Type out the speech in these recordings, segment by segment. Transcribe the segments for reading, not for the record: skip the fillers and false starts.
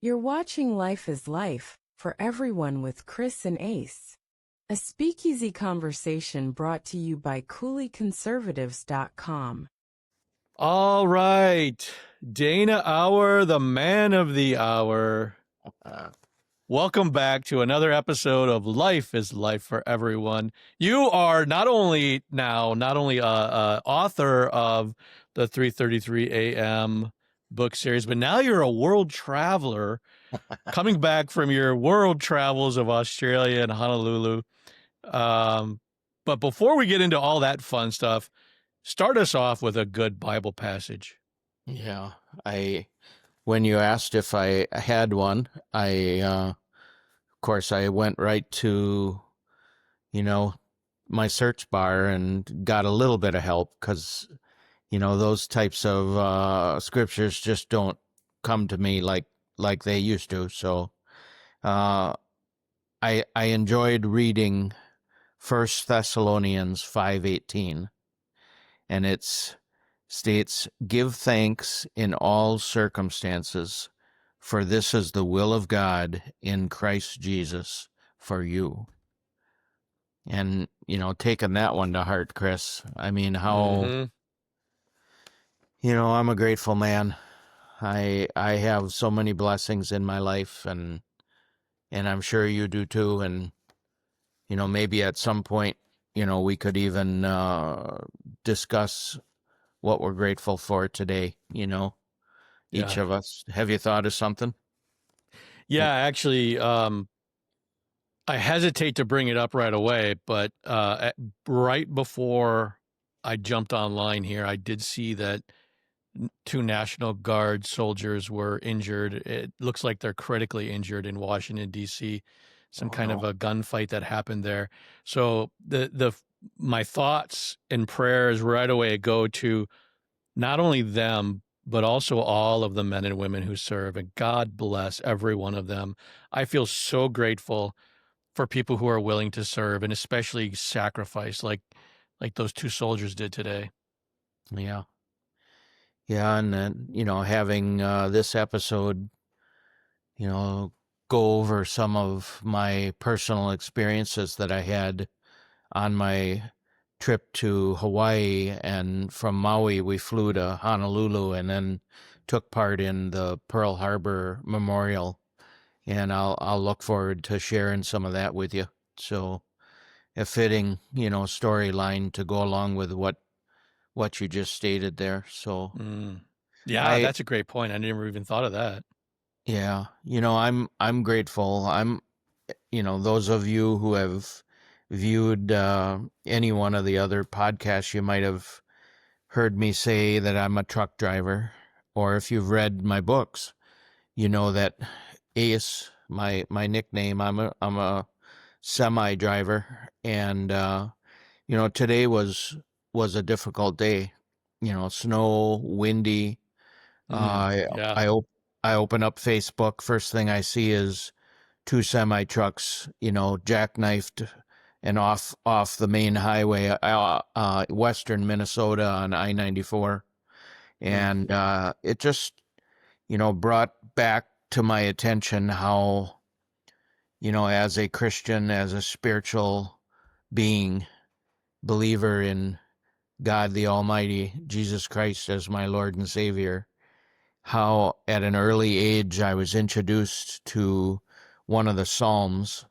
You're watching Life is Life for Everyone with Chris and Ace, a speakeasy conversation brought to you by CooleyConservatives.com. All right, Dana Auer, the man of the hour. Welcome back to another episode of Life is Life for Everyone. You are not only author of the 3:33 a.m. book series, but now you're a world traveler coming back from your world travels of Australia and Honolulu. But before we get into all that fun stuff, start us off with a good Bible passage. Yeah, when you asked if I had one, of course, I went right to, my search bar and got a little bit of help because, those types of scriptures just don't come to me like they used to. So, I enjoyed reading 1 Thessalonians 5:18, and it states, "Give thanks in all circumstances, for this is the will of God in Christ Jesus for you." And, taking that one to heart, Chris, I mean, how, I'm a grateful man. I have so many blessings in my life, and I'm sure you do too. And, maybe at some point, we could even discuss what we're grateful for today, each of us. Have you thought of something? Yeah, actually, I hesitate to bring it up right away, but right before I jumped online here, I did see that 2 National Guard soldiers were injured. It looks like they're critically injured in Washington, D.C., some kind of a gunfight that happened there. So my thoughts and prayers right away go to not only them, but also all of the men and women who serve, and God bless every one of them. I feel so grateful for people who are willing to serve and especially sacrifice like those 2 soldiers did today. Yeah. Yeah, and then, having this episode, go over some of my personal experiences that I had on my trip to Hawaii, and from Maui we flew to Honolulu and then took part in the Pearl Harbor Memorial, and I'll look forward to sharing some of that with you. So a fitting, storyline to go along with what you just stated there. So yeah, that's a great point. I never even thought of that. Yeah, I'm grateful. Those of you who have viewed any one of the other podcasts, you might have heard me say that I'm a truck driver, or if you've read my books, you know that Ace, my nickname, I'm a semi driver, and today was a difficult day. Snow, windy. Yeah. I open up Facebook. First thing I see is 2 semi trucks, jackknifed and off the main highway, western Minnesota on I-94, and it just, brought back to my attention how, as a Christian, as a spiritual being, believer in God the Almighty, Jesus Christ as my Lord and Savior, how at an early age I was introduced to one of the Psalms,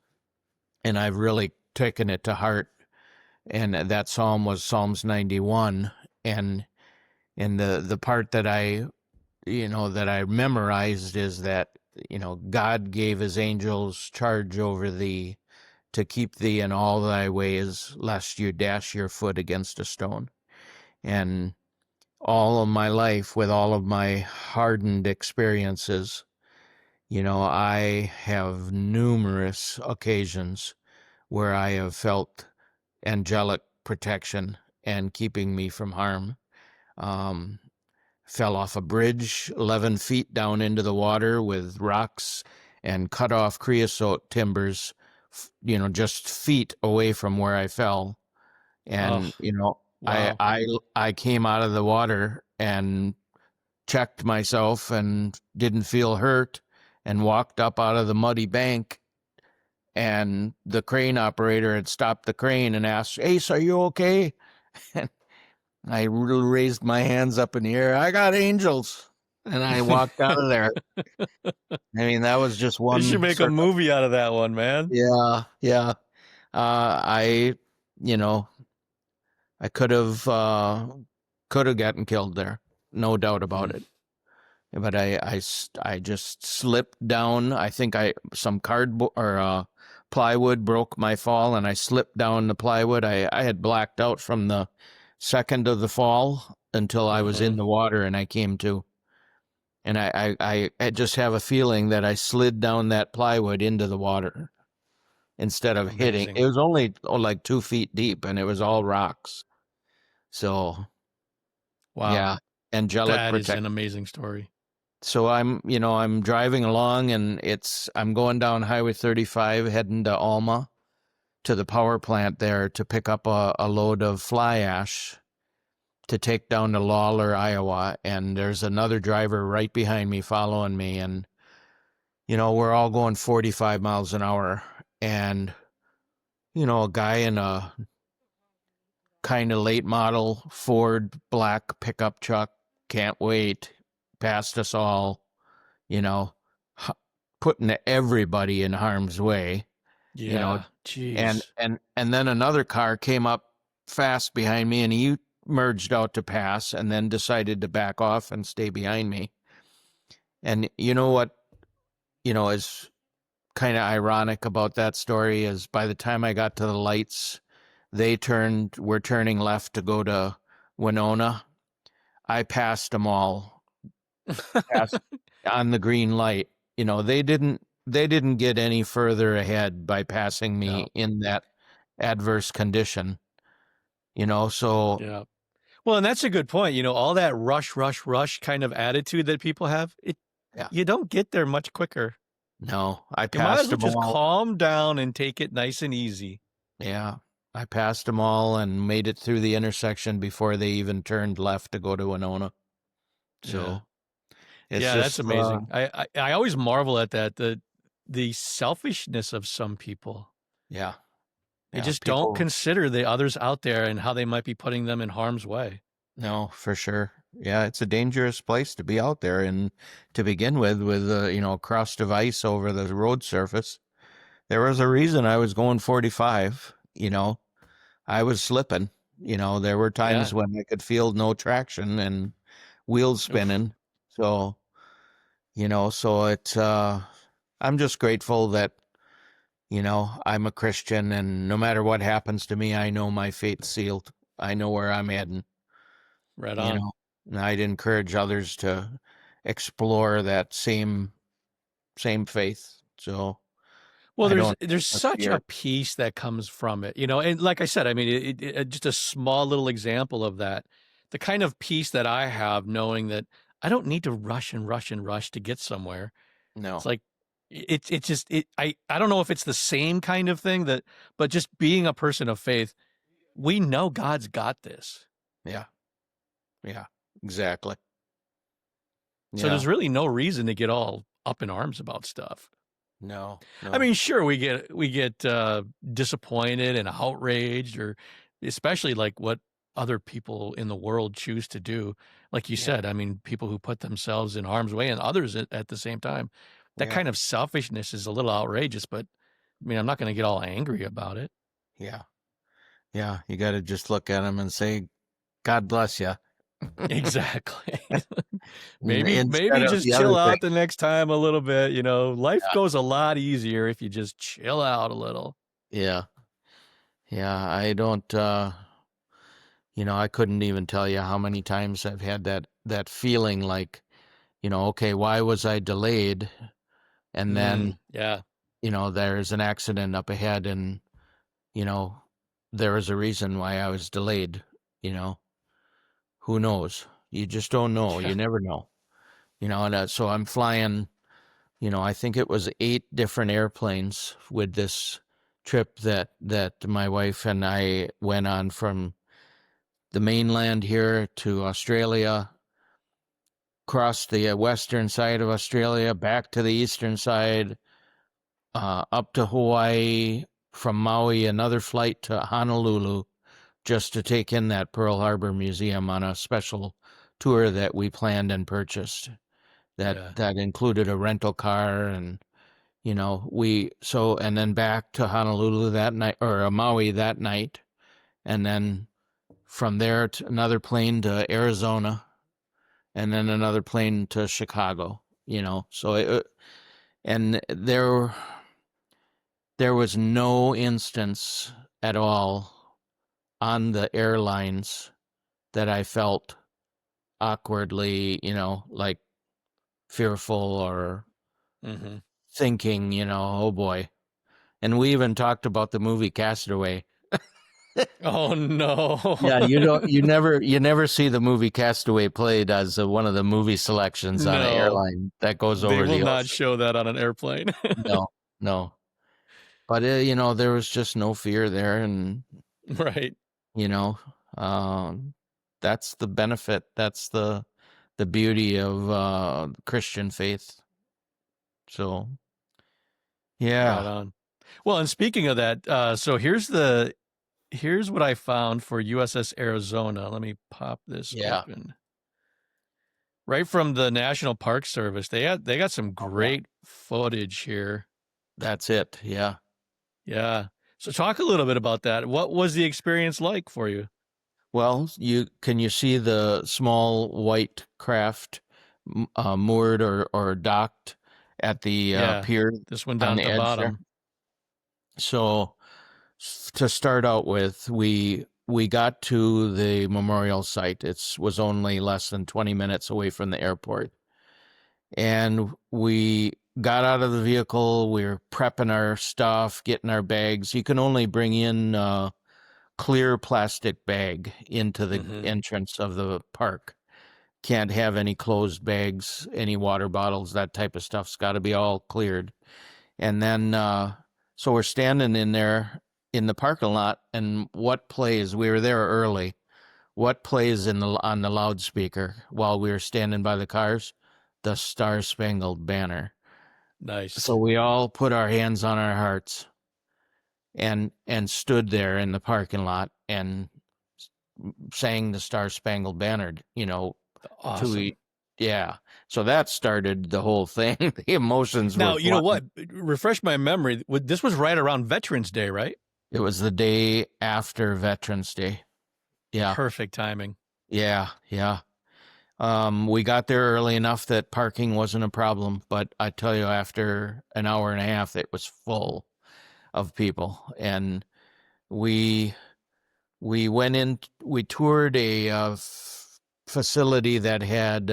and I've really taken it to heart. And that Psalm was Psalms 91, and the part that I memorized is that, God gave his angels charge over thee to keep thee in all thy ways, lest you dash your foot against a stone. And all of my life, with all of my hardened experiences, I have numerous occasions where I have felt angelic protection and keeping me from harm. Fell off a bridge 11 feet down into the water with rocks and cut off creosote timbers, just feet away from where I fell. And, wow. I came out of the water and checked myself and didn't feel hurt, and walked up out of the muddy bank, and the crane operator had stopped the crane and asked, "Ace, are you okay?" And I raised my hands up in the air. "I got angels." And I walked out of there. I mean, that was just They should one make a movie out of that one, man. Yeah, yeah. I, you know, I could have gotten killed there, no doubt about it. But I just slipped down. I think some cardboard or plywood broke my fall, and I slipped down the plywood. I had blacked out from the second of the fall until I was in the water, and I came to. And I just have a feeling that I slid down that plywood into the water instead of hitting. Amazing. It was only like 2 feet deep, and it was all rocks. So, Wow. yeah, angelic That is protection. an amazing story. So I'm driving along, and I'm going down Highway 35 heading to Alma, to the power plant there, to pick up a load of fly ash to take down to Lawler, Iowa. And there's another driver right behind me following me. And, we're all going 45 miles an hour. And, a guy in a kind of late model Ford black pickup truck, can't wait, passed us all, putting everybody in harm's way. Yeah. Jeez. And then another car came up fast behind me, and he merged out to pass and then decided to back off and stay behind me. And you know what, is kind of ironic about that story is by the time I got to the lights, were turning left to go to Winona. I passed them all on the green light. They didn't get any further ahead by passing me in that adverse condition. So Yeah. Well, and that's a good point. All that rush, rush, rush kind of attitude that people have, you don't get there much quicker. No, I You might as passed well them just all. calm down and take it nice and easy. Yeah, I passed them all and made it through the intersection before they even turned left to go to Winona. So it's just that's amazing. I always marvel at that, the selfishness of some people. Yeah. They just don't consider the others out there and how they might be putting them in harm's way. No, for sure. Yeah, it's a dangerous place to be out there, and to begin with crust of ice over the road surface. There was a reason I was going 45. I was slipping. There were times when I could feel no traction and wheels spinning. So, it's I'm just grateful that I'm a Christian, and no matter what happens to me, I know my fate's sealed. I know where I'm heading. Right on. And I'd encourage others to explore that same faith. So, well, there's such a peace that comes from it, and like I said, I mean, just a small little example of that, the kind of peace that I have knowing that I don't need to rush and rush and rush to get somewhere. No. It's like, I don't know if it's the same kind of thing but just being a person of faith, we know God's got this. Yeah. Yeah, exactly. So there's really no reason to get all up in arms about stuff. No. I mean, sure, we get disappointed and outraged, or especially like what other people in the world choose to do. Like you said, I mean, people who put themselves in harm's way and others at the same time. That kind of selfishness is a little outrageous, but I mean, I'm not going to get all angry about it. Yeah. Yeah, you got to just look at them and say, God bless you. Exactly. maybe just chill out the next time a little bit. Life goes a lot easier if you just chill out a little. Yeah. I don't, I couldn't even tell you how many times I've had that feeling like, okay, why was I delayed? And then, there's an accident up ahead, and, there is a reason why I was delayed, who knows? You just don't know. You never know. And so I'm flying, I think it was 8 different airplanes with this trip that my wife and I went on from the mainland here to Australia, across the western side of Australia, back to the eastern side, up to Hawaii, from Maui, another flight to Honolulu, just to take in that Pearl Harbor Museum on a special tour that we planned and purchased. That included a rental car, and and then back to Honolulu that night, or Maui that night, and then from there to another plane to Arizona, and then another plane to Chicago. And there was no instance at all on the airlines that I felt awkwardly, like fearful or thinking, oh boy. And we even talked about the movie Castaway. Oh no. Yeah, you never see the movie Castaway played as one of the movie selections on an airline that goes over the ocean. They will not show that on an airplane. No. But there was just no fear there, and right. That's the benefit. That's the beauty of Christian faith. So, yeah. Right on. Well, and speaking of that, so here's what I found for USS Arizona. Let me pop this open. Right from the National Park Service, they got some great footage here. That's it. Yeah. Yeah. So talk a little bit about that. What was the experience like for you? Well, can you see the small white craft moored or docked at the pier? This one down at the bottom. There? So to start out with, we got to the memorial site. It was only less than 20 minutes away from the airport. And we got out of the vehicle. We were prepping our stuff, getting our bags. You can only bring in a clear plastic bag into the entrance of the park. Can't have any closed bags, any water bottles, that type of stuff's got to be all cleared. And then, so we're standing in there in the parking lot, and what plays? We were there early. What plays on the loudspeaker while we were standing by the cars? The Star Spangled Banner. Nice. So we all put our hands on our hearts and stood there in the parking lot and sang the Star Spangled Banner, Awesome. So that started the whole thing. The emotions now, were you know what? Refresh my memory. This was right around Veterans Day, right? It was the day after Veterans Day. Yeah. Perfect timing. Yeah. We got there early enough that parking wasn't a problem, but I tell you, after an hour and a half, it was full of people. And we went in, we toured a facility that had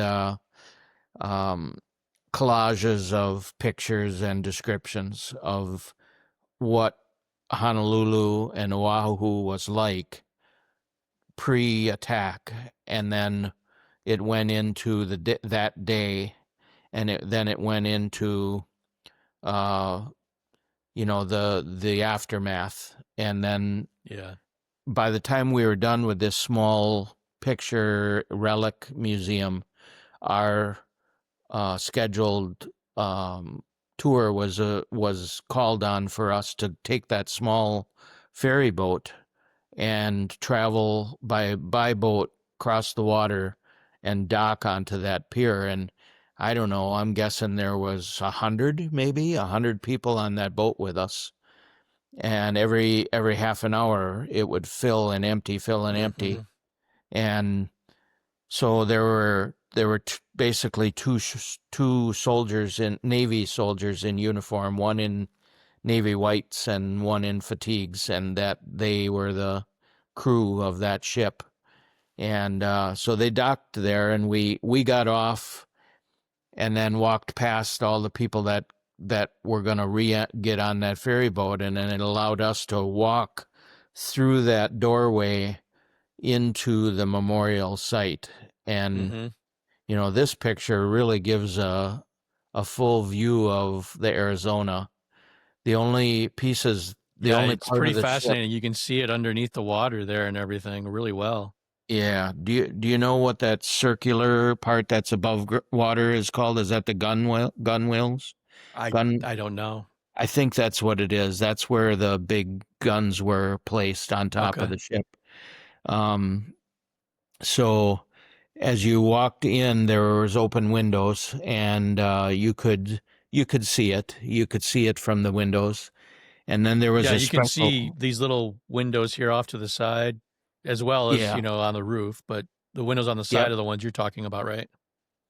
collages of pictures and descriptions of what Honolulu and Oahu was like pre-attack, and then it went into that day, and then it went into the aftermath, and then by the time we were done with this small picture relic museum, our scheduled tour was called on for us to take that small ferry boat and travel by boat across the water and dock onto that pier. And I don't know, I'm guessing there was 100 people on that boat with us. And every half an hour it would fill and empty. And so there were basically two soldiers, Navy soldiers in uniform, one in Navy whites and one in fatigues, and that they were the crew of that ship. And so they docked there, and we got off and then walked past all the people that were going to get on that ferry boat, and then it allowed us to walk through that doorway into the memorial site. And this picture really gives a full view of the Arizona. The only pieces, it's pretty fascinating. You can see it underneath the water there and everything really well. Yeah. Do you know what that circular part that's above water is called? Is that the gun wheels? I Gun. I don't know. I think that's what it is. That's where the big guns were placed on top of Okay. the ship. Um, so as you walked in, there was open windows, and you could see it. You could see it from the windows, and then there was Yeah, a you can see special. these little windows here off to the side, as well as, Yeah. on the roof, but the windows on the side Yep. are the ones you're talking about, right?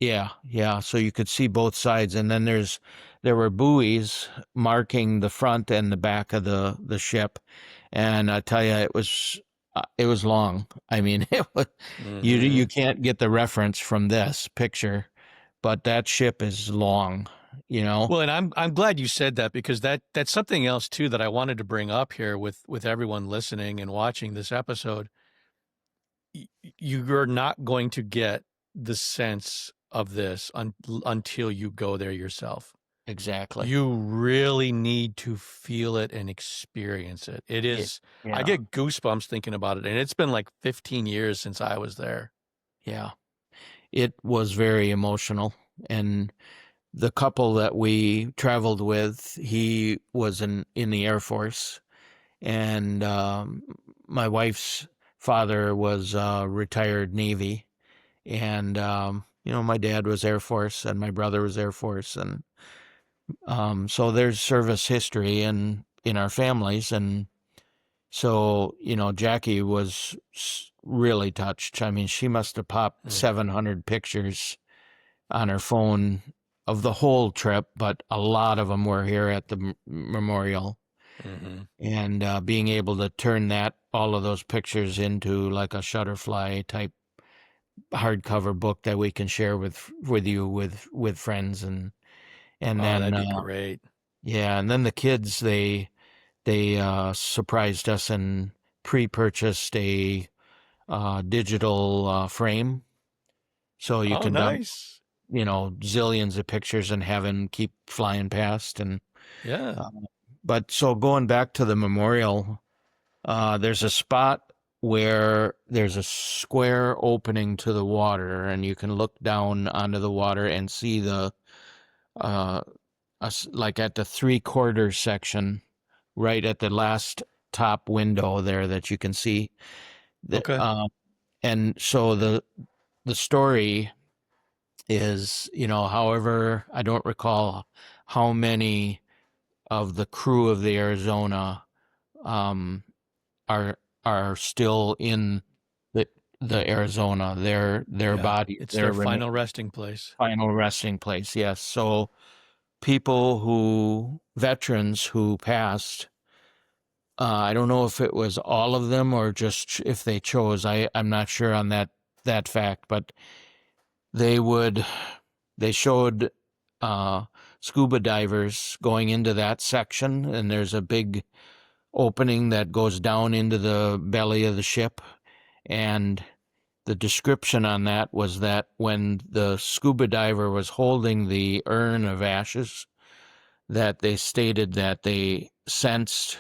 Yeah, yeah. So you could see both sides, and then there were buoys marking the front and the back of the ship, and I tell you, it was long. I mean, you Hmm. can't get the reference from this picture, but that ship is long. You know, Well, and I'm glad you said that, because that's something else too that I wanted to bring up here with everyone listening and watching this episode. You're not going to get the sense of this until you go there yourself. exactly. You really need to feel it and experience it. It Yeah, is, I yeah, get goosebumps thinking about it, and it's been like 15 years since I was there. yeah. It was very emotional, and the couple that we traveled with, he was in the Air Force, and my wife's father was retired Navy, and my dad was Air Force, and my brother was Air Force, and so there's service history in our families, and so Jackie was really touched. I mean, she must have popped Mm. 700 pictures on her phone of the whole trip, but a lot of them were here at the memorial. Hmm. And being able to turn all of those pictures into like a Shutterfly type hardcover book that we can share with you with friends, and Oh, then that'd be great. yeah, and then the kids, they surprised us and pre-purchased a digital frame, so you Oh, can dump nice. zillions of pictures and have them keep flying past. And Yeah. uh, but so going back to the memorial, there's a spot where there's a square opening to the water, and you can look down onto the water and see uh, like at the three-quarter section, right at the last top window there that you can see. The, Okay. and so the story is, however, I don't recall how many of the crew of the Arizona um, are are still in the the Arizona, their Yeah. body, It's their their final resting place. final resting place. Yes. So veterans who passed, I don't know if it was all of them or just if they chose. I'm not sure on that fact, but they would they showed uh, scuba divers going into that section, and there's a big opening that goes down into the belly of the ship, and the description on that was that when the scuba diver was holding the urn of ashes, that they stated that they sensed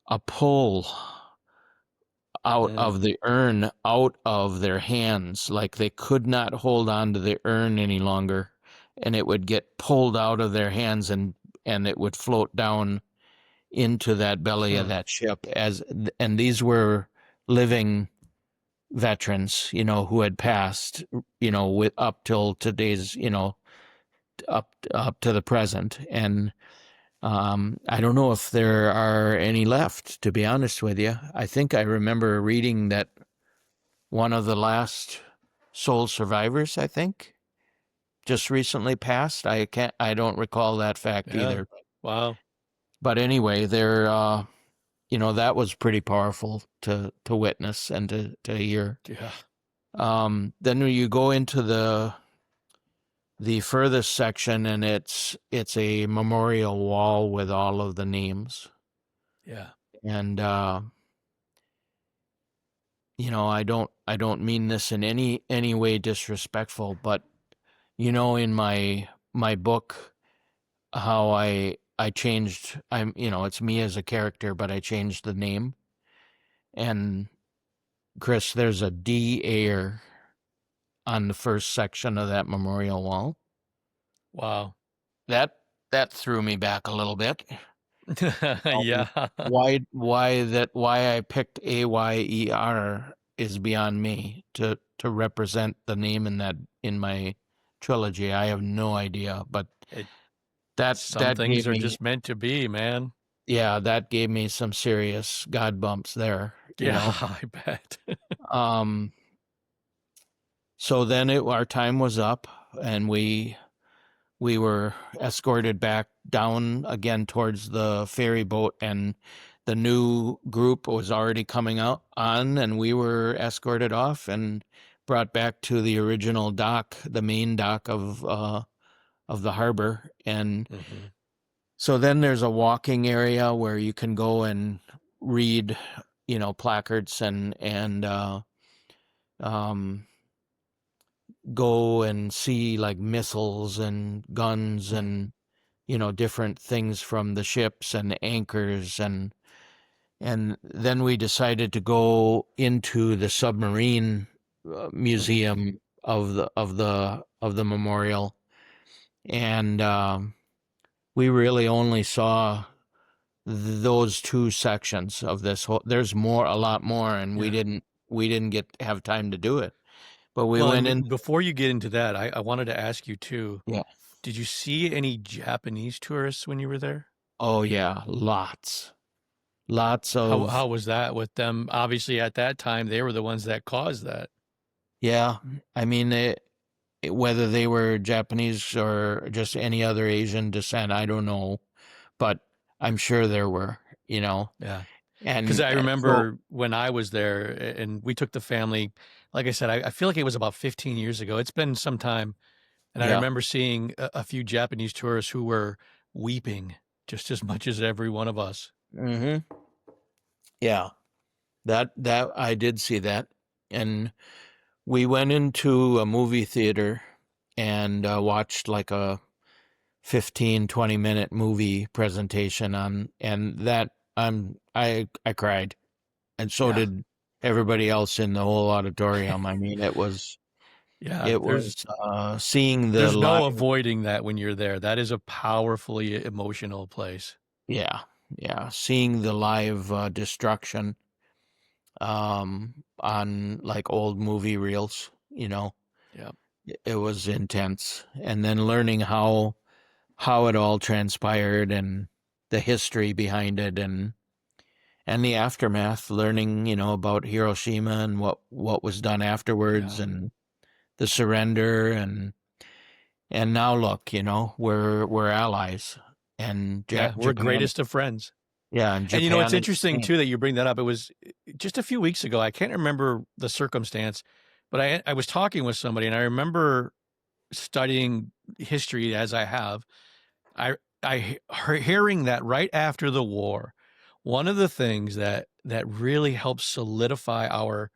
a pull out Mm. of the urn out of their hands, like they could not hold on to the urn any longer, and it would get pulled out of their hands, and it would float down into that belly of Huh. that ship. And these were living veterans, who had passed, with up till today's, up to the present. And I don't know if there are any left, to be honest with you. I think I remember reading that one of the last sole survivors, I think, just recently passed. I don't recall that fact Yeah. either. Wow. But anyway, that was pretty powerful to witness and to hear. Yeah. Then when you go into the furthest section, and it's a memorial wall with all of the names. Yeah. And I don't mean this in any way disrespectful, but in my book, how I changed, it's me as a character, but I changed the name. And Chris, there's a D Ayer on the first section of that memorial wall. Wow. That threw me back a little bit. Yeah. Why I picked Ayer is beyond me to represent the name in my trilogy. I have no idea, but It, that some things gave are me, just meant to be, man. that gave me some serious God bumps there, Yeah, I bet. Um, so then our time was up, and we were escorted back down again towards the ferry boat, and the new group was already coming out on, and we were escorted off and brought back to the original dock, the main dock of the harbor. And Hmm. so then there's a walking area where you can go and read, placards and um, go and see like missiles and guns and different things from the ships and anchors, and then we decided to go into the submarine museum of the memorial, and we really only saw those two sections of this whole. There's a lot more, and Yeah. we didn't have time to do it, but we Well, went and in. before you get into that, I wanted to ask you too, Yeah. did you see any Japanese tourists when you were there? Oh yeah, lots How of. was that with them? Obviously, at that time, they were the ones that caused that. Yeah, I mean, whether they were Japanese or just any other Asian descent, I don't know, but I'm sure there were, Yeah. Because and I so remember when I was there and we took the family, like I said, I feel like it was about 15 years ago. It's been some time. And I yeah, remember seeing a few Japanese tourists who were weeping just as much as every one of us. hmm yeah, that I did see that, and we went into a movie theater and watched like a 15-20 minute movie presentation and that I cried, and so Yeah. did everybody else in the whole auditorium. I mean, Yeah. it was seeing the There's no live, avoiding that when you're there. That is a powerfully emotional place. yeah, seeing the live destruction on like old movie reels. Yeah. It was intense, and then learning how it all transpired and the history behind it, and the aftermath, learning, about Hiroshima and what was done afterwards, Yeah. and the surrender, and now look, we're allies, and Yeah. We're Japan, greatest of friends. yeah, and And it's Japan is the interesting same. too that you bring that up. It was just a few weeks ago. I can't remember the circumstance, but I was talking with somebody and I remember studying history as I have. Hearing that right after the war, one of the things that really helped solidify our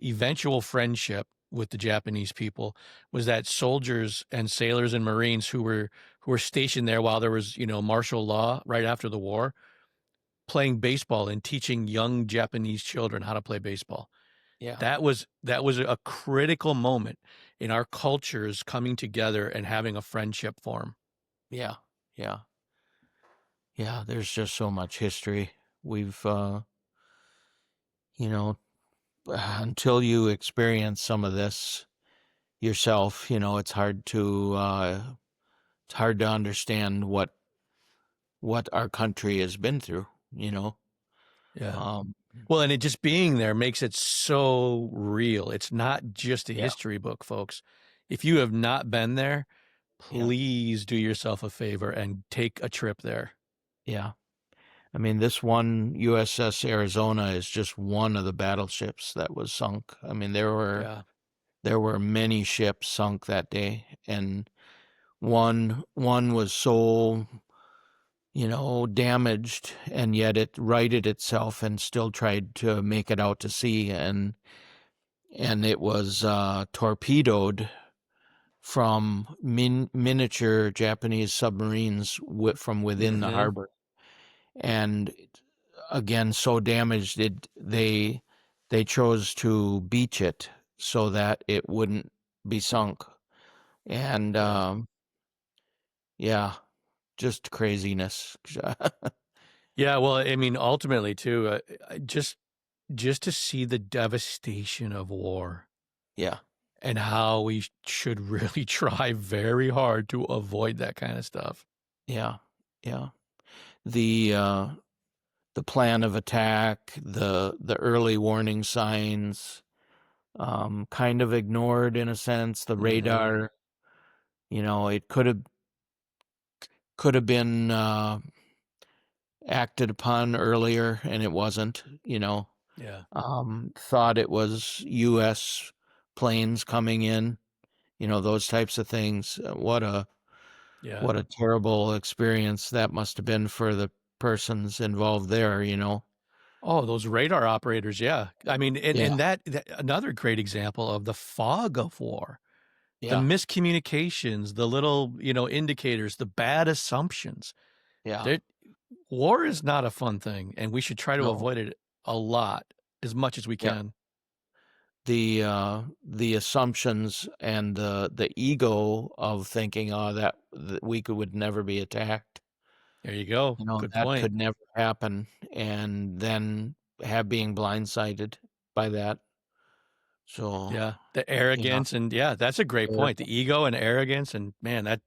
eventual friendship with the Japanese people was that soldiers and sailors and Marines who were stationed there while there was, martial law right after the war, playing baseball and teaching young Japanese children how to play baseball. Yeah, That was a critical moment in our cultures coming together and having a friendship form. yeah, yeah, yeah. There's just so much history. We've, you know, until you experience some of this yourself, it's hard to understand what our country has been through. Yeah. Um, Well, and it just being there makes it so real. It's not just a yeah, history book, folks. If you have not been there, yeah, please do yourself a favor and take a trip there. yeah. I mean, this one USS Arizona is just one of the battleships that was sunk. I mean, Yeah. there were many ships sunk that day, and one was so, damaged, and yet it righted itself and still tried to make it out to sea, and it was torpedoed from miniature Japanese submarines from within the Mm-hmm. harbor, and again so damaged they chose to beach it so that it wouldn't be sunk. And Yeah. yeah, just craziness. Yeah. Well, I mean, ultimately, too, just to see the devastation of war Yeah, and how we should really try very hard to avoid that kind of stuff. yeah, yeah. The plan of attack, the early warning signs, kind of ignored in a sense. The Mm-hmm. radar, it could have been acted upon earlier, and it wasn't. Yeah. Thought it was U.S. planes coming in. Those types of things. Yeah. What a terrible experience that must have been for the persons involved there. Oh, those radar operators. Yeah. I mean, and, Yeah, and that another great example of the fog of war, the yeah, miscommunications, the little, indicators, the bad assumptions. yeah. There, war is not a fun thing, and we should try to No, avoid it a lot as much as we yeah. can. The assumptions and the ego of thinking, oh, that would never be attacked. There you go. Good That point. could never happen, and then being blindsided by that. So, Yeah. The yeah, arrogance and yeah, that's a great there- point. The ego and arrogance and man, that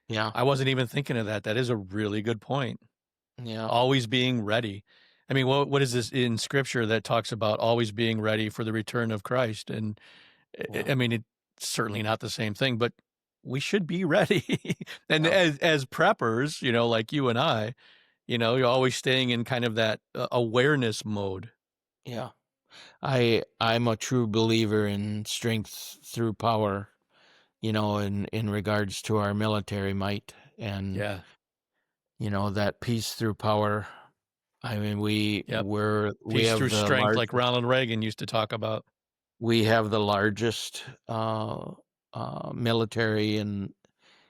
yeah, I wasn't even thinking of that. That is a really good point. yeah, Always being ready. I mean, what is this in scripture that talks about always being ready for the return of Christ? And yeah, I mean, it's certainly not the same thing, but we should be ready. And yeah, as preppers, like you and I, you're always staying in kind of that awareness mode. yeah. I'm a true believer in strength through power. In regards to our military might, and Yeah. that peace through power. I mean, Yep. we Peace have through the strength, large like Ronald Reagan used to talk about. we have the largest military in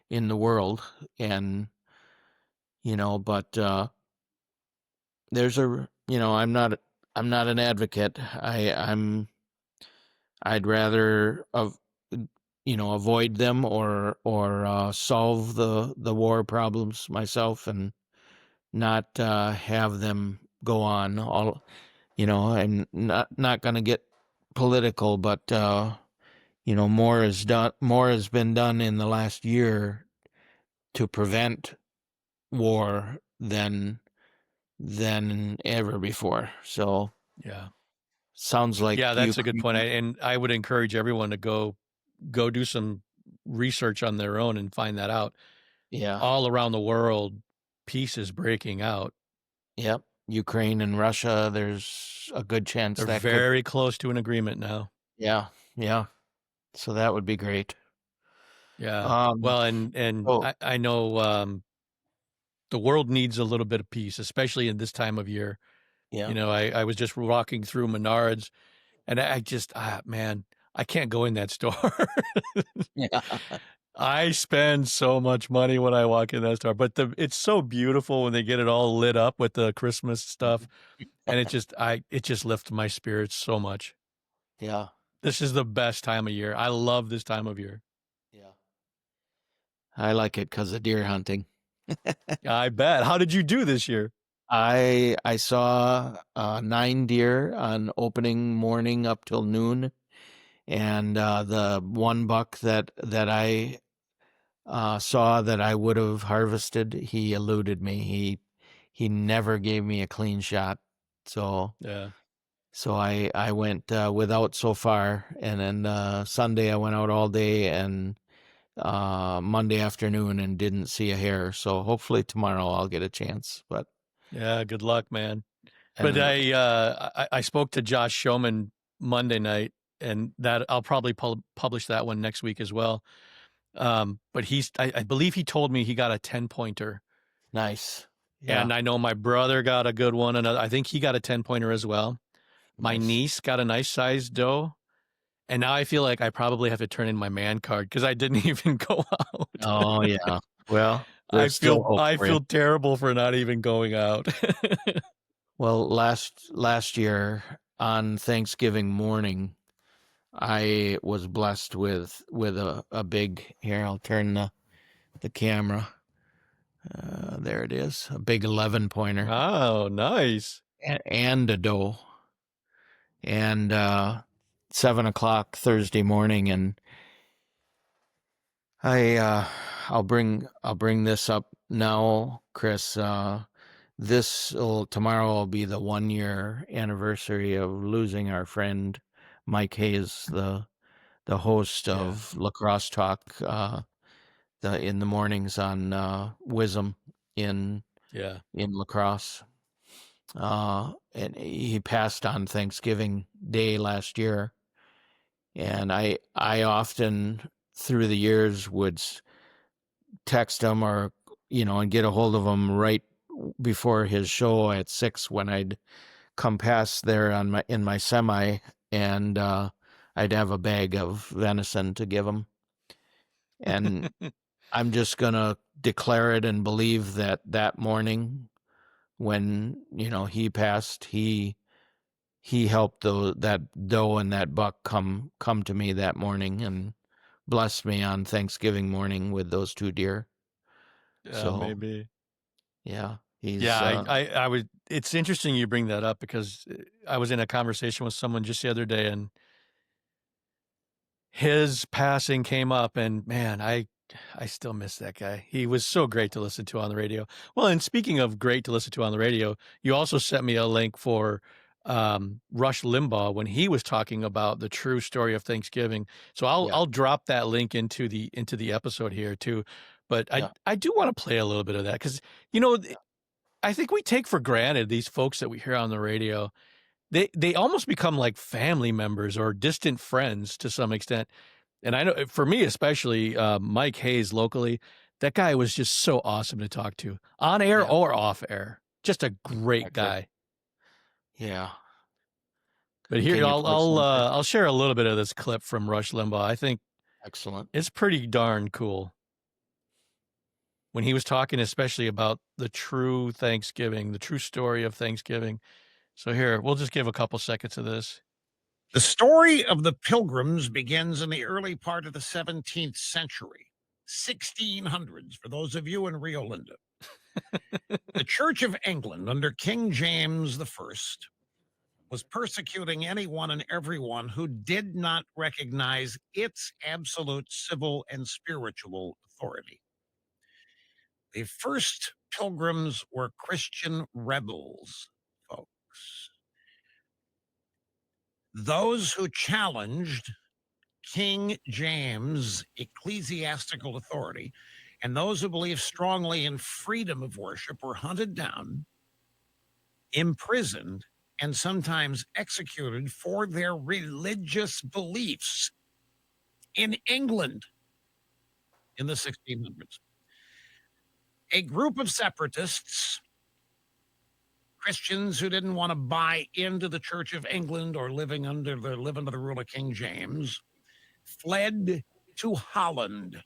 the world, and but there's I'm not an advocate. I'd rather avoid them or solve the war problems myself and not have them go on. I'm not going to get political, but more has been done in the last year to prevent war than ever before. So Yeah. sounds like Yeah, that's a good point. Ukraine. And I would encourage everyone to go do some research on their own and find that out. Yeah. All around the world, peace is breaking out. Yep. Ukraine and Russia, there's a good chance They're that could. very close to an agreement now. Yeah. Yeah. So that would be great. Yeah. Um, Well, and oh, I know the world needs a little bit of peace, especially in this time of year. yeah. I was just walking through Menards and I just man, I can't go in that store. Yeah. I spend so much money when I walk in that store, but it's so beautiful when they get it all lit up with the Christmas stuff, and it just lifts my spirits so much. Yeah. This is the best time of year. I love this time of year. Yeah. I like it because of deer hunting. I bet. How did you do this year? I saw 9 deer on opening morning up till noon, and the one buck that I saw that I would have harvested, he eluded me. He never gave me a clean shot. So Yeah. I went without so far, and then Sunday I went out all day and Monday afternoon and didn't see a hare. So hopefully tomorrow I'll get a chance. But Yeah, good luck, man. But and I spoke to Josh Showman Monday night, and that I'll probably publish that one next week as well. But I believe he told me he got a 10-pointer. nice, yeah, And I know my brother got a good one, and I think he got a 10-pointer as well. My nice. niece got a nice sized doe, and now I feel like I probably have to turn in my man card because I didn't even go out. Oh yeah. Well, there's still hope I for you. feel terrible for not even going out. Well, last year on Thanksgiving morning, I was blessed with a big, here, I'll turn the camera. There it is, a big 11-pointer. Oh, nice. And a doe. And 7:00 Thursday morning, and I'll bring this up now, Chris. Tomorrow will be the 1-year anniversary of losing our friend Mike Hayes, the host of Lacrosse Talk, in the mornings on WISM in Lacrosse. And he passed on Thanksgiving Day last year. And I often through the years would text him or, and get a hold of him right before his show at 6 when I'd come past there in my semi, and I'd have a bag of venison to give him. And I'm just going to declare it and believe that morning when, he passed, he helped that doe and that buck come to me that morning and blessed me on Thanksgiving morning with those 2 deer. So maybe. Yeah. He's I would. It's interesting you bring that up because I was in a conversation with someone just the other day, and his passing came up, and man, I still miss that guy. He was so great to listen to on the radio. Well, and speaking of great to listen to on the radio, you also sent me a link for Rush Limbaugh when he was talking about the true story of Thanksgiving. So I'll drop that link into the episode here too. But I do want to play a little bit of that because I think we take for granted these folks that we hear on the radio. They almost become like family members or distant friends to some extent. And I know for me, especially Mike Hayes locally, that guy was just so awesome to talk to on air or off air. Just a great guy. Yeah. But here, I'll share a little bit of this clip from Rush Limbaugh. I think excellent. It's pretty darn cool. When he was talking especially about the true Thanksgiving, the true story of Thanksgiving. So here, we'll just give a couple seconds of this. The story of the Pilgrims begins in the early part of the 17th century, 1600s, for those of you in Rio Linda. The Church of England under King James I was persecuting anyone and everyone who did not recognize its absolute civil and spiritual authority. The first pilgrims were Christian rebels, folks. Those who challenged King James' ecclesiastical authority and those who believed strongly in freedom of worship were hunted down, imprisoned, and sometimes executed for their religious beliefs in England in the 1600s. A group of separatists, Christians who didn't want to buy into the Church of England or living under the rule of King James, fled to Holland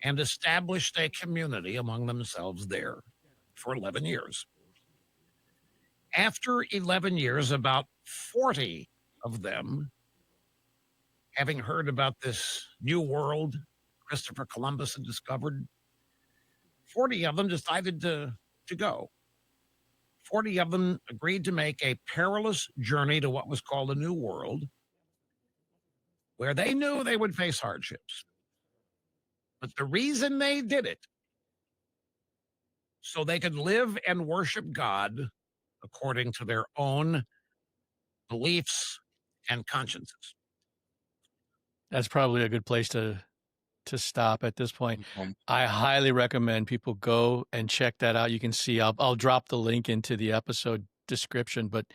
and established a community among themselves there for 11 years. After 11 years, about 40 of them, having heard about this new world Christopher Columbus had discovered, 40 of them decided to go. 40 of them agreed to make a perilous journey to what was called the New World, where they knew they would face hardships. But the reason they did it, so they could live and worship God according to their own beliefs and consciences. That's probably a good place to stop at this point. I highly recommend people go and check that out. You can see, I'll drop the link into the episode description, but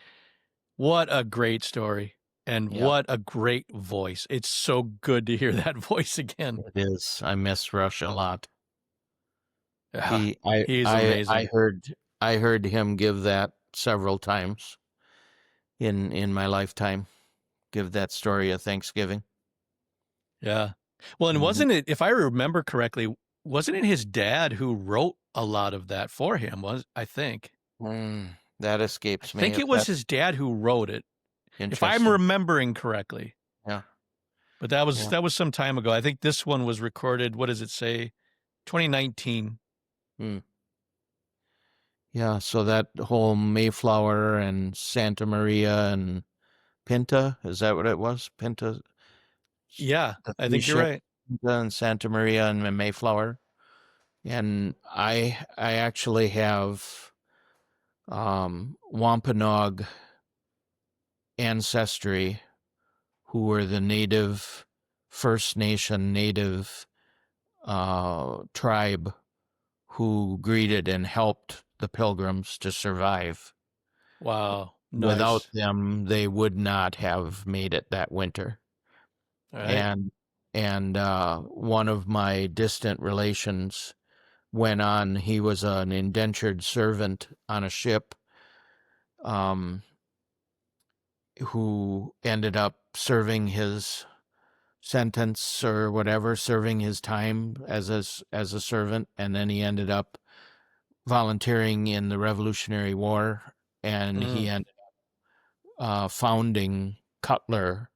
what a great story and what a great voice. It's so good to hear that voice again. It is. I miss Rush a lot. He's amazing. I heard him give that several times in my lifetime. Give that story of Thanksgiving. Yeah. Well, and wasn't it, if I remember correctly, wasn't it his dad who wrote a lot of that for him? I think. That I escapes me. think it was his dad who wrote it, if I'm remembering correctly. Yeah. But that was some time ago. I think this one was recorded, what does it say? 2019. Yeah, so that whole Mayflower and Santa Maria and Pinta, is that what it was? Pinta? Yeah, The I three think you're ships, right. Pinta and Santa Maria and Mayflower. And I actually have Wampanoag ancestry who were the native First Nation native tribe who greeted and helped the Pilgrims to survive. Wow, Without nice. them, they would not have made it that winter. All right. And one of my distant relations went on. He was an indentured servant on a ship, who ended up serving his sentence or whatever, serving his time as a servant, and then he ended up volunteering in the Revolutionary War, and he ended up founding Cutler,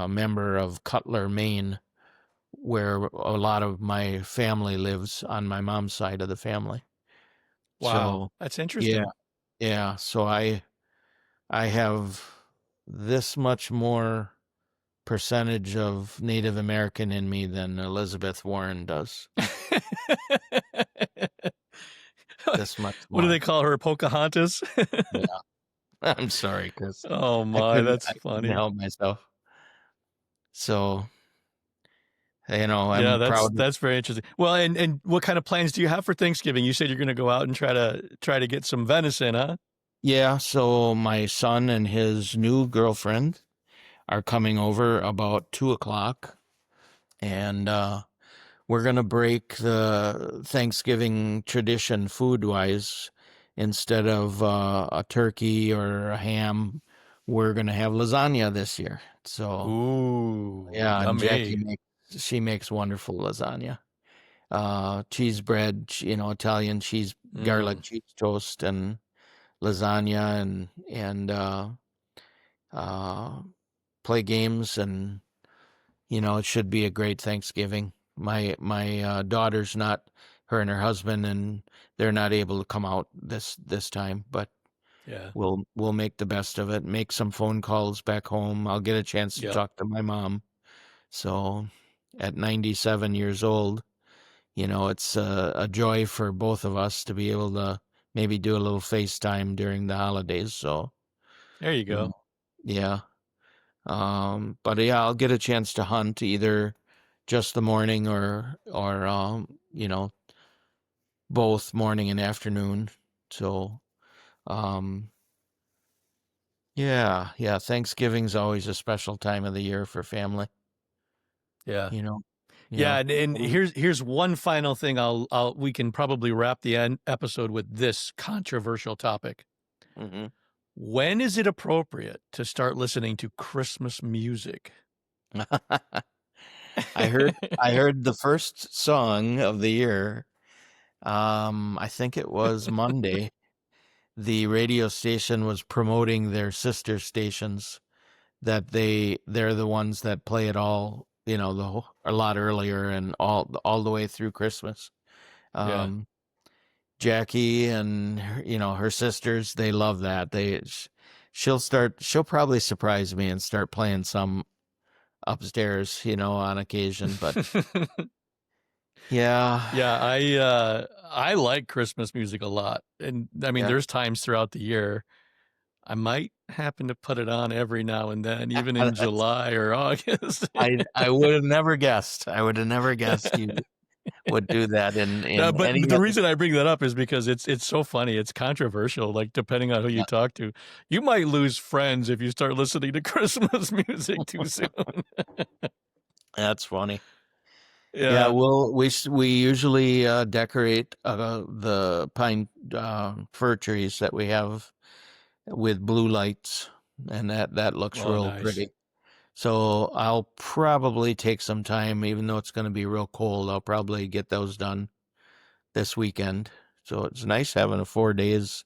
member of Cutler, Maine, where a lot of my family lives on my mom's side of the family. Wow, So that's yeah, interesting. yeah. So I have this much more percentage of Native American in me than Elizabeth Warren does. This much What do more. they call her? Pocahontas? Yeah. I'm sorry, because Oh I my, couldn't that's I couldn't funny. help myself. So, Yeah, I'm proud. that's very interesting. Well, and what kind of plans do you have for Thanksgiving? You said you're going to go out and try to get some venison, huh? Yeah, so my son and his new girlfriend are coming over about 2 o'clock, and we're gonna break the Thanksgiving tradition food wise. Instead of a turkey or a ham, we're gonna have lasagna this year. So Ooh, yeah, and yummy. makes wonderful lasagna. Cheese bread, Italian cheese, garlic Mm, cheese toast, and lasagna, and uh, play games, and it should be a great Thanksgiving. My daughter's not, her and her husband, and they're not able to come out this time, but yeah. we'll make the best of it. Make some phone calls back home. I'll get a chance to Yep. talk to my mom. So at 97 years old, it's a joy for both of us to be able to maybe do a little FaceTime during the holidays. So, There you you go. know, yeah. But yeah, I'll get a chance to hunt either just the morning or both morning and afternoon. So, um, yeah, Thanksgiving's always a special time of the year for family, Yeah. you know. Yeah, Yeah. and here's one final thing. We can probably wrap the episode with this controversial topic. Hmm. When is it appropriate to start listening to Christmas music? I heard the first song of the year. I think it was Monday. The radio station was promoting their sister stations, that they're the ones that play it all, a lot earlier and all the way through Christmas. Yeah. Um, Jackie and her sisters, they love that. She'll probably surprise me and start playing some upstairs, on occasion, but yeah. Yeah, I like Christmas music a lot. And I mean, Yeah. there's times throughout the year I might happen to put it on every now and then, even in July or August. I would have never guessed. I would have never guessed you would do that No, in but any the other. reason I bring that up is because it's so funny. It's controversial. Like depending on who you Yeah. talk to, you might lose friends if you start listening to Christmas music too soon. That's funny. Yeah, Yeah, well, we usually decorate the pine fir trees that we have with blue lights, and that looks oh, real nice. pretty. So I'll probably take some time, even though it's going to be real cold. I'll probably get those done this weekend. So it's nice having a 4 days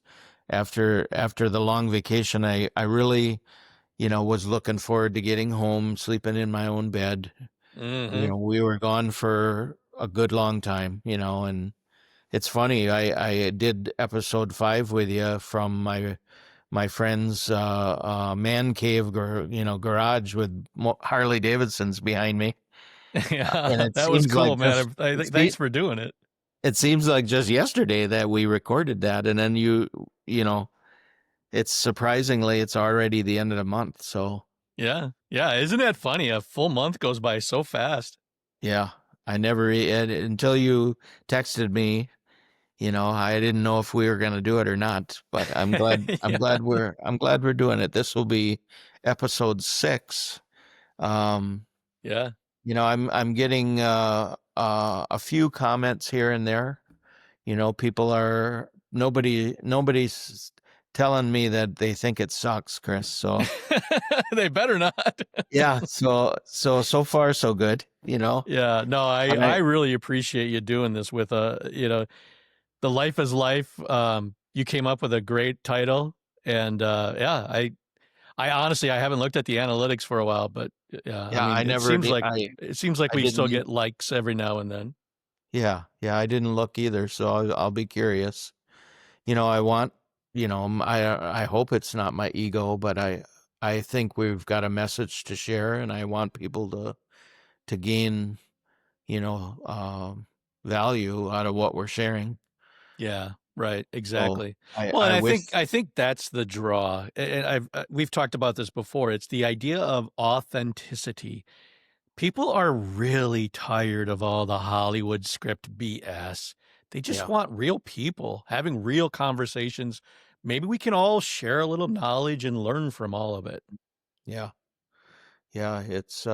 after the long vacation. I really, was looking forward to getting home, sleeping in my own bed. Mm-hmm. We were gone for a good long time, and it's funny. I did episode 5 with you from my friend's man cave, garage with Harley Davidsons behind me, and Yeah, it that was seems like cool, just man. Thanks for doing it. it seems like just yesterday that we recorded that, and then you know, it's surprisingly it's already the end of the month. So Yeah. Yeah. Isn't that funny? A full month goes by so fast. yeah, I never until you texted me. I didn't know if we were going to do it or not, but I'm glad. I'm Yeah. glad we're doing it. This will be episode 6. Um, Yeah. I'm getting a few comments here and there. People are nobody's telling me that they think it sucks, Chris. So They better not. yeah, so far so good. Yeah. No, I really appreciate you doing this with the Life is Life. You came up with a great title, and yeah, I honestly I haven't looked at the analytics for a while, but yeah, I Yeah, I mean never did. it seems like I we still didn't. get likes every now and then. Yeah, I didn't look either, so I'll be curious. I want. I hope it's not my ego, but I think we've got a message to share, and I want people to gain value out of what we're sharing. Yeah, right, So exactly. I Well, and I wish. I think that's the draw. And we've talked about this before. It's the idea of authenticity. People are really tired of all the Hollywood script BS. They just Yeah, want real people having real conversations. Maybe we can all share a little knowledge and learn from all of it. yeah, yeah. It's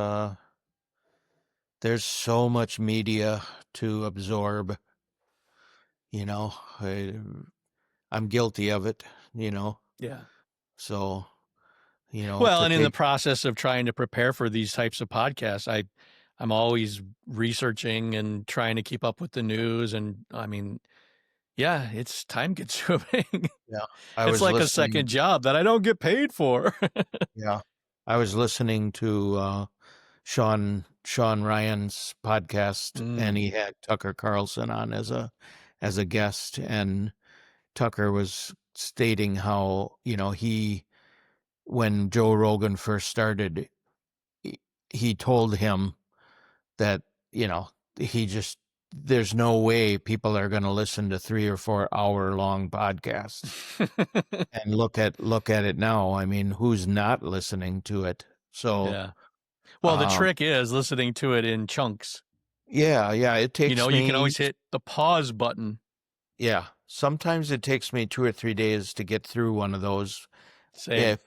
there's so much media to absorb. You know, I, I'm guilty of it. Yeah. So Well, to and in the take. process of trying to prepare for these types of podcasts, I'm always researching and trying to keep up with the news. And I mean, yeah, it's time consuming. Yeah, I It's was like a listening. second job that I don't get paid for. Yeah, I was listening to Sean Ryan's podcast, and Mm. he had Tucker Carlson on as a guest, and Tucker was stating how he when Joe Rogan first started, he told him that he just there's no way people are going to listen to 3 or 4 hour long podcasts. And look at it now. I mean, who's not listening to it? So, Yeah. Well, the um, trick is listening to it in chunks. yeah, it takes You can me, always hit the pause button. yeah, sometimes it takes me 2 or 3 days to get through one of those. Same.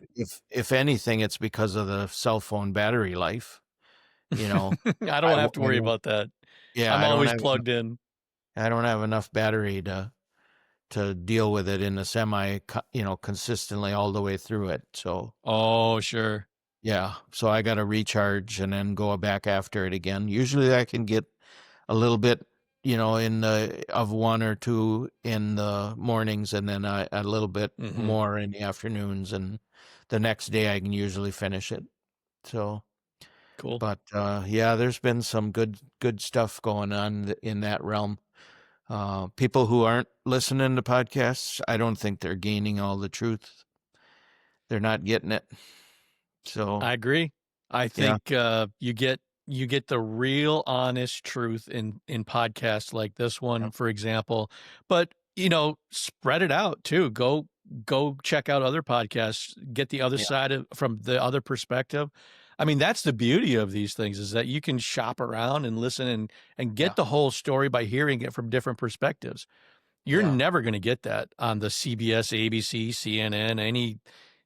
If anything, it's because of the cell phone battery life. You know, I I, don't have w- to I worry don't, about that. yeah, I'm always plugged in. I don't have enough battery to deal with it in the semi, consistently all the way through it. So, Oh, sure. yeah, so I got to recharge and then go back after it again. Usually I can get a little bit, in the of 1 or 2 in the mornings, and then a little bit Hmm. more in the afternoons, and the next day I can usually finish it. So, Cool. but yeah, there's been some good stuff going on in that realm. People who aren't listening to podcasts, I don't think they're gaining all the truth. They're not getting it. So, I agree. I yeah, think you get the real honest truth in podcasts like this yeah, one, for example. But spread it out too. Go check out other podcasts. Get the other yeah, side of from the other perspective. I mean, that's the beauty of these things is that you can shop around and listen and yeah, get the whole story by hearing it from different perspectives. You're yeah. never going to get that on the CBS, ABC, CNN,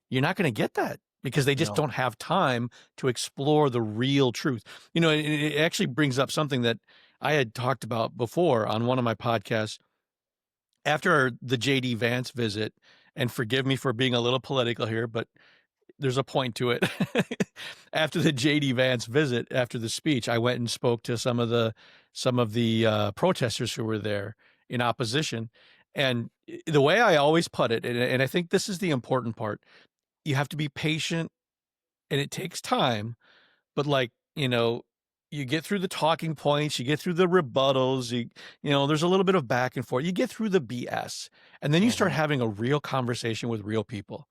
you're not going to get that because they just No, don't have time to explore the real truth. It actually brings up something that I had talked about before on one of my podcasts after the JD Vance visit. And forgive me for being a little political here, but there's a point to it. After the JD Vance visit, after the speech, I went and spoke to some of the protesters who were there in opposition. And the way I always put it, and I think this is the important part, you have to be patient and it takes time, but like, you get through the talking points, you get through the rebuttals, there's a little bit of back and forth. You get through the BS, and then you start having a real conversation with real people.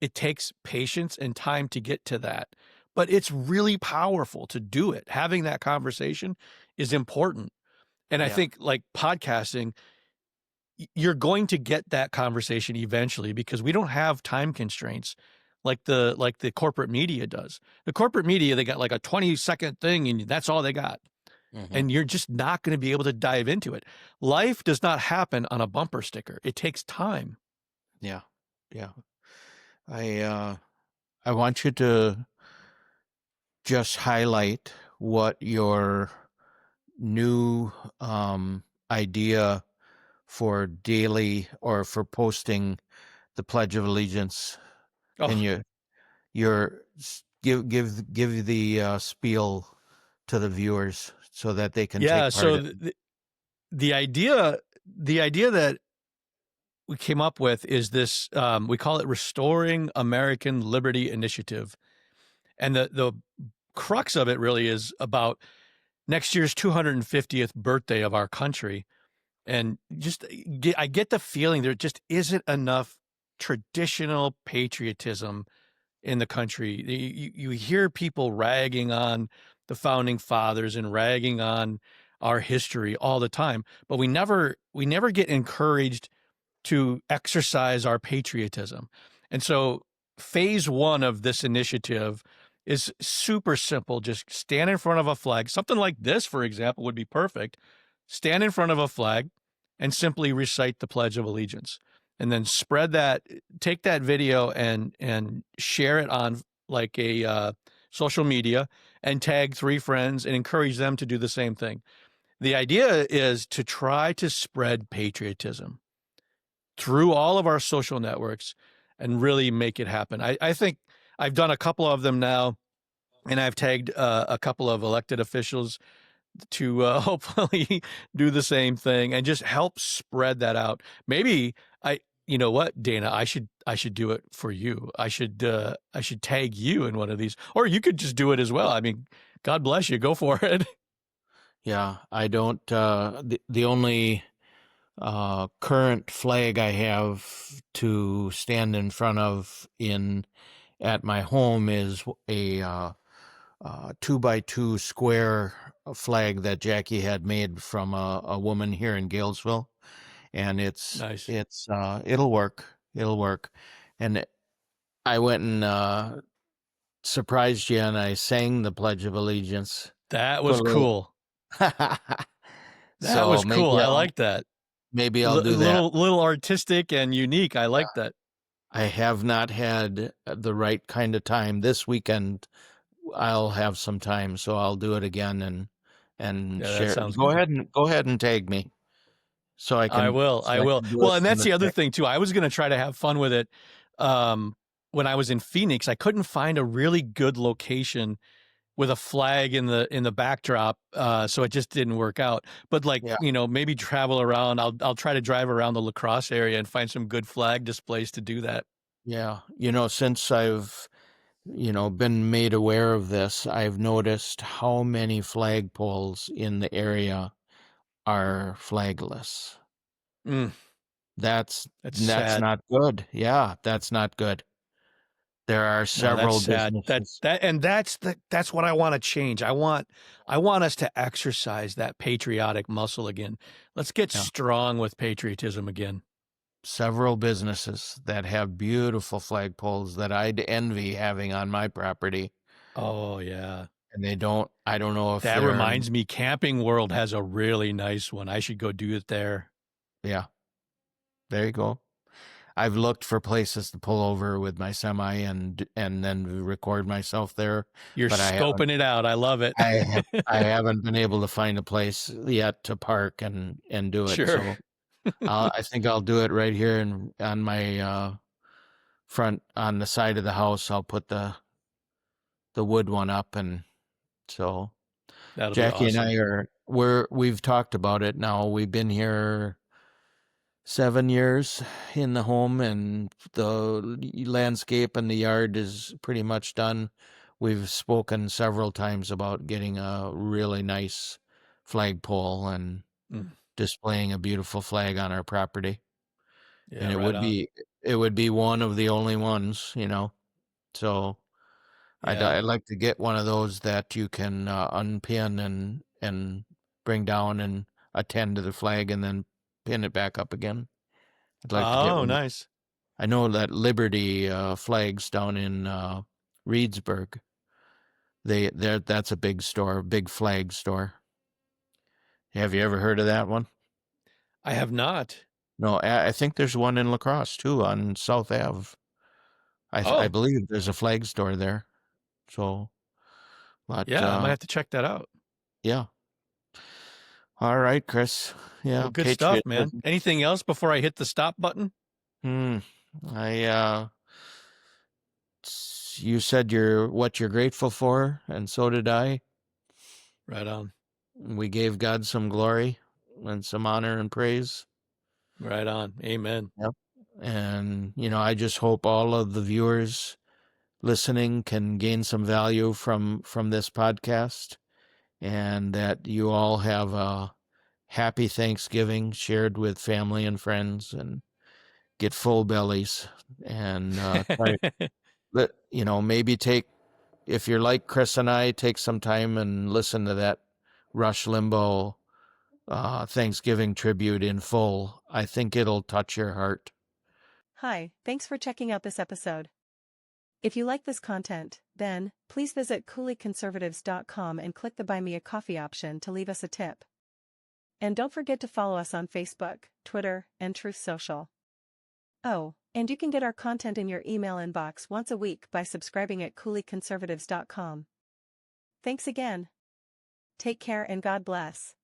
It takes patience and time to get to that, but it's really powerful to do it. Having that conversation is important. And I think like podcasting, you're going to get that conversation eventually because we don't have time constraints like the corporate media does. The corporate media, they got like a 20-second thing and that's all they got. And you're just not going to be able to dive into it. Life does not happen on a bumper sticker. It takes time. Yeah. Yeah. I want you to just highlight what your new idea for daily or for posting the Pledge of Allegiance, and give the spiel to the viewers so that they can take part. So in it. the idea that we came up with is this, we call it Restoring American Liberty Initiative. And the crux of it really is about next year's 250th birthday of our country. And I get the feeling there just isn't enough traditional patriotism in the country. You hear people ragging on the founding fathers and ragging on our history all the time, but we never get encouraged to exercise our patriotism. And so phase 1 of this initiative is super simple. Just stand in front of a flag. Something like this, for example, would be perfect. Stand in front of a flag and simply recite the Pledge of Allegiance. And then take that video and share it on like a social media and tag 3 friends and encourage them to do the same thing. The idea is to try to spread patriotism through all of our social networks and really make it happen. I think I've done a couple of them now, and I've tagged a couple of elected officials to hopefully do the same thing and just help spread that out. Maybe you know what, Dana, I should do it for you. I should tag you in one of these, or you could just do it as well. I mean, God bless you. Go for it. Yeah, I don't. The only current flag I have to stand in front of at my home is a 2x2 square flag that Jackie had made from a woman here in Galesville, and it's Nice. It'll work. And I went and surprised you, and I sang the Pledge of Allegiance. That was cool. That was cool. I like that. Maybe I'll do that. Little artistic and unique. I like that. I have not had the right kind of time. This weekend I'll have some time, so I'll do it again and share. Go ahead and tag me. So I can. I will. Well, and that's the other thing too. I was going to try to have fun with it. When I was in Phoenix, I couldn't find a really good location with a flag in the backdrop, so it just didn't work out. But maybe travel around. I'll try to drive around the La Crosse area and find some good flag displays to do that. Yeah, since I've been made aware of this, I've noticed how many flagpoles in the area are flagless. That's sad. not good. Yeah, that's not good. There are several businesses. That's what I want to change. I want us to exercise that patriotic muscle again. Let's get strong with patriotism again. Several businesses that have beautiful flagpoles that I'd envy having on my property. Oh yeah. And they don't. I don't know if that reminds me. Camping World has a really nice one. I should go do it there. Yeah. There you go. I've looked for places to pull over with my semi and then record myself there. You're scoping it out. I love it. I haven't been able to find a place yet to park and do it. Sure. So I think I'll do it right here on my front, on the side of the house. I'll put the wood one up, and so that'll Jackie be awesome. and I we've talked about it now. We've been here 7 years in the home, and the landscape and the yard is pretty much done. We've spoken several times about getting a really nice flagpole and Mm. displaying a beautiful flag on our property. Yeah, And right on. it would be one of the only ones, So Yeah. I'd like to get one of those that you can unpin and bring down and attend to the flag and then pin it back up again. I'd like to get Oh, one. nice. I know that Liberty flags down in Reedsburg. That's a big store, big flag store. Have you ever heard of that one? I have not. No, I think there's one in La Crosse too on South Ave. I Oh, believe there's a flag store there. So, but yeah, I might have to check that out. yeah. All right, Chris. Well, Yeah, good stuff, man. patriotism. Anything else before I hit the stop button? I you said what you're grateful for, and so did I. Right on. We gave God some glory and some honor and praise. Right on. Amen. Yep. And I just hope all of the viewers listening can gain some value from this podcast, and that you all have a happy Thanksgiving shared with family and friends, and get full bellies, and maybe if you're like Chris and I, take some time and listen to that Rush Limbaugh Thanksgiving tribute in full. I think it'll touch your heart. Hi, thanks for checking out this episode. If you like this content, then please visit cooleyconservatives.com and click the Buy Me a Coffee option to leave us a tip. And don't forget to follow us on Facebook, Twitter, and Truth Social. Oh, and you can get our content in your email inbox once a week by subscribing at cooleyconservatives.com. Thanks again. Take care and God bless.